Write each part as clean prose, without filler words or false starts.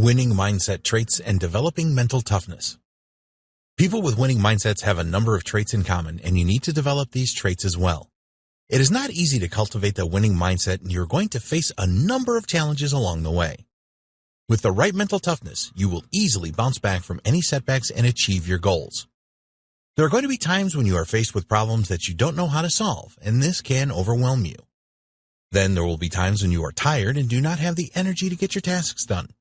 Winning mindset traits and developing mental toughness. People with winning mindsets have a number of traits in common, and you need to develop these traits as well. It is not easy to cultivate the winning mindset, and you're going to face a number of challenges along the way. With the right mental toughness, you will easily bounce back from any setbacks and achieve your goals. There are going to be times when you are faced with problems that you don't know how to solve, and this can overwhelm you. Then there will be times when you are tired and do not have the energy to get your tasks done.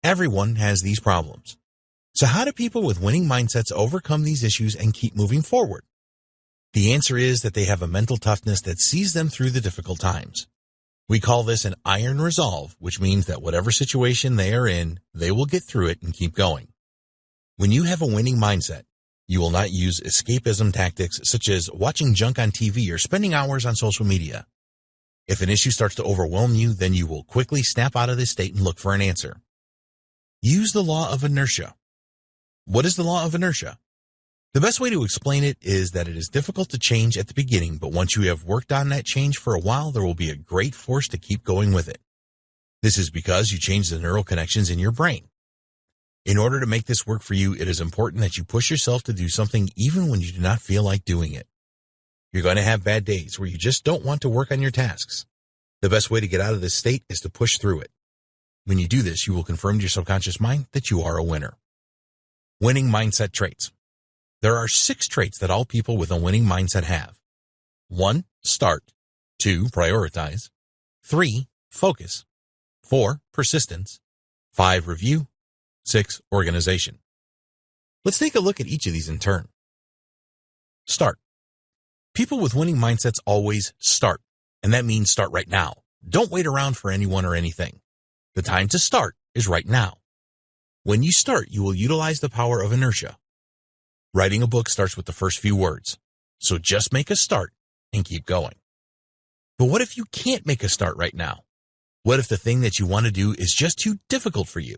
Everyone has these problems. So how do people with winning mindsets overcome these issues and keep moving forward? The answer is that they have a mental toughness that sees them through the difficult times. We call this an iron resolve, which means that whatever situation they are in, they will get through it and keep going. When you have a winning mindset, you will not use escapism tactics such as watching junk on TV or spending hours on social media. If an issue starts to overwhelm you, then you will quickly snap out of this state and look for an answer. Use the law of inertia. What is the law of inertia? The best way to explain it is that it is difficult to change at the beginning, but once you have worked on that change for a while, there will be a great force to keep going with it. This is because you change the neural connections in your brain. In order to make this work for you, it is important that you push yourself to do something even when you do not feel like doing it. You're going to have bad days where you just don't want to work on your tasks. The best way to get out of this state is to push through it. When you do this, you will confirm to your subconscious mind that you are a winner. Winning mindset traits. There are 6 traits that all people with a winning mindset have. 1. Start. 2. Prioritize. 3. Focus. 4. Persistence. 5. Review. 6. Organization. Let's take a look at each of these in turn. Start. People with winning mindsets always start, and that means start right now. Don't wait around for anyone or anything. The time to start is right now. When you start, you will utilize the power of inertia. Writing a book starts with the first few words, so just make a start and keep going. But what if you can't make a start right now? What if the thing that you want to do is just too difficult for you?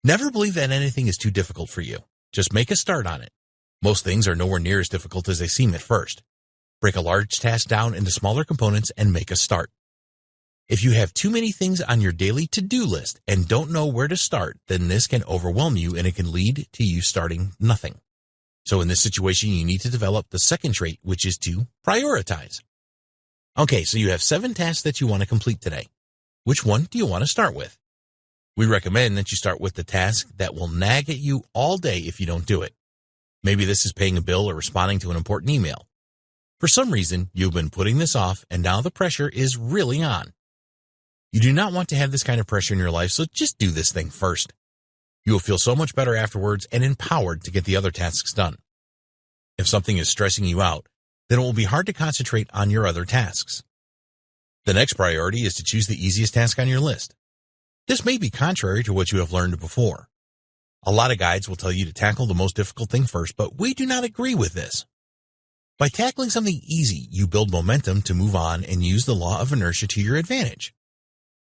Never believe that anything is too difficult for you. Just make a start on it. Most things are nowhere near as difficult as they seem at first. Break a large task down into smaller components and make a start. If you have too many things on your daily to-do list and don't know where to start, then this can overwhelm you and it can lead to you starting nothing. So in this situation, you need to develop the second trait, which is to prioritize. Okay, so you have 7 tasks that you want to complete today. Which one do you want to start with? We recommend that you start with the task that will nag at you all day if you don't do it. Maybe this is paying a bill or responding to an important email. For some reason, you've been putting this off, and now the pressure is really on. You do not want to have this kind of pressure in your life, so just do this thing first. You will feel so much better afterwards and empowered to get the other tasks done. If something is stressing you out, then it will be hard to concentrate on your other tasks. The next priority is to choose the easiest task on your list. This may be contrary to what you have learned before. A lot of guides will tell you to tackle the most difficult thing first, but we do not agree with this. By tackling something easy, you build momentum to move on and use the law of inertia to your advantage.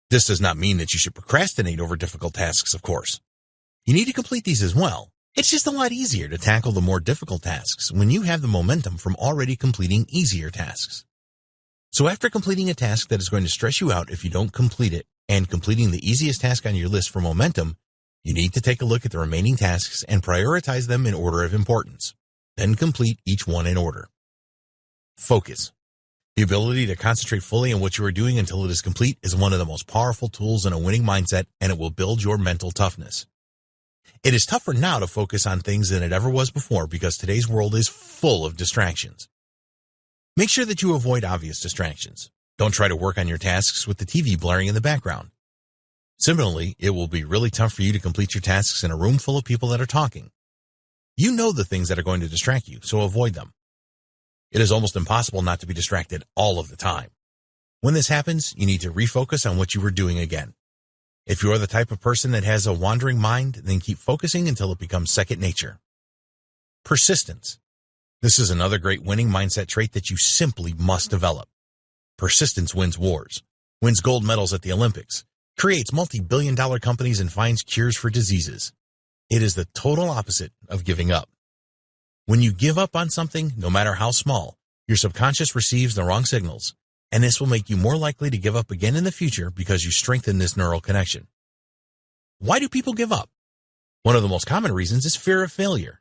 This does not mean that you should procrastinate over difficult tasks, of course. You need to complete these as well. It's just a lot easier to tackle the more difficult tasks when you have the momentum from already completing easier tasks. So after completing a task that is going to stress you out if you don't complete it, and completing the easiest task on your list for momentum, you need to take a look at the remaining tasks and prioritize them in order of importance. Then complete each one in order. Focus. The ability to concentrate fully on what you are doing until it is complete is one of the most powerful tools in a winning mindset, and it will build your mental toughness. It is tougher now to focus on things than it ever was before because today's world is full of distractions. Make sure that you avoid obvious distractions. Don't try to work on your tasks with the TV blaring in the background. Similarly, it will be really tough for you to complete your tasks in a room full of people that are talking. You know the things that are going to distract you, so avoid them. It is almost impossible not to be distracted all of the time. When this happens, you need to refocus on what you were doing again. If you are the type of person that has a wandering mind, then keep focusing until it becomes second nature. Persistence. This is another great winning mindset trait that you simply must develop. Persistence wins wars, wins gold medals at the Olympics, creates multi-billion-dollar companies, and finds cures for diseases. It is the total opposite of giving up. When you give up on something, no matter how small, your subconscious receives the wrong signals, and this will make you more likely to give up again in the future because you strengthen this neural connection. Why do people give up? One of the most common reasons is fear of failure.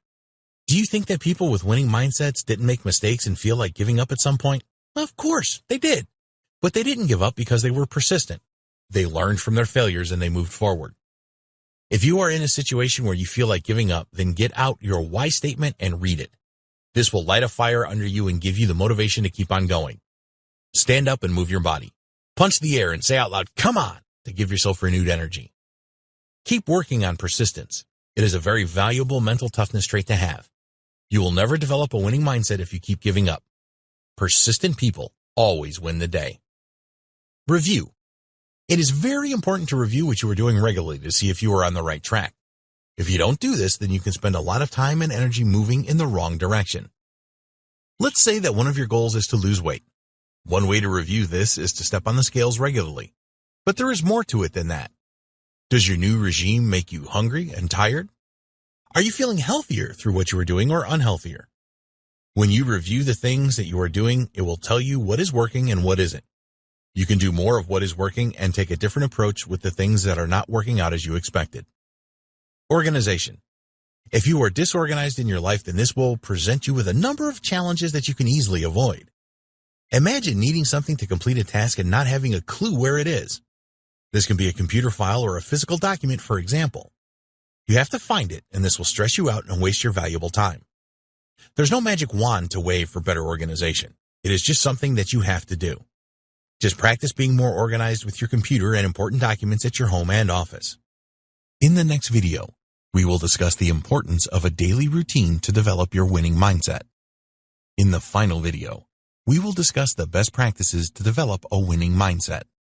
Do you think that people with winning mindsets didn't make mistakes and feel like giving up at some point? Of course, they did. But they didn't give up because they were persistent. They learned from their failures and they moved forward. If you are in a situation where you feel like giving up, then get out your why statement and read it. This will light a fire under you and give you the motivation to keep on going. Stand up and move your body. Punch the air and say out loud, "Come on," to give yourself renewed energy. Keep working on persistence. It is a very valuable mental toughness trait to have. You will never develop a winning mindset if you keep giving up. Persistent people always win the day. Review. It is very important to review what you are doing regularly to see if you are on the right track. If you don't do this, then you can spend a lot of time and energy moving in the wrong direction. Let's say that one of your goals is to lose weight. One way to review this is to step on the scales regularly. But there is more to it than that. Does your new regime make you hungry and tired? Are you feeling healthier through what you are doing or unhealthier? When you review the things that you are doing, it will tell you what is working and what isn't. You can do more of what is working and take a different approach with the things that are not working out as you expected. Organization. If you are disorganized in your life, then this will present you with a number of challenges that you can easily avoid. Imagine needing something to complete a task and not having a clue where it is. This can be a computer file or a physical document, for example. You have to find it, and this will stress you out and waste your valuable time. There's no magic wand to wave for better organization. It is just something that you have to do. Just practice being more organized with your computer and important documents at your home and office. In the next video, we will discuss the importance of a daily routine to develop your winning mindset. In the final video, we will discuss the best practices to develop a winning mindset.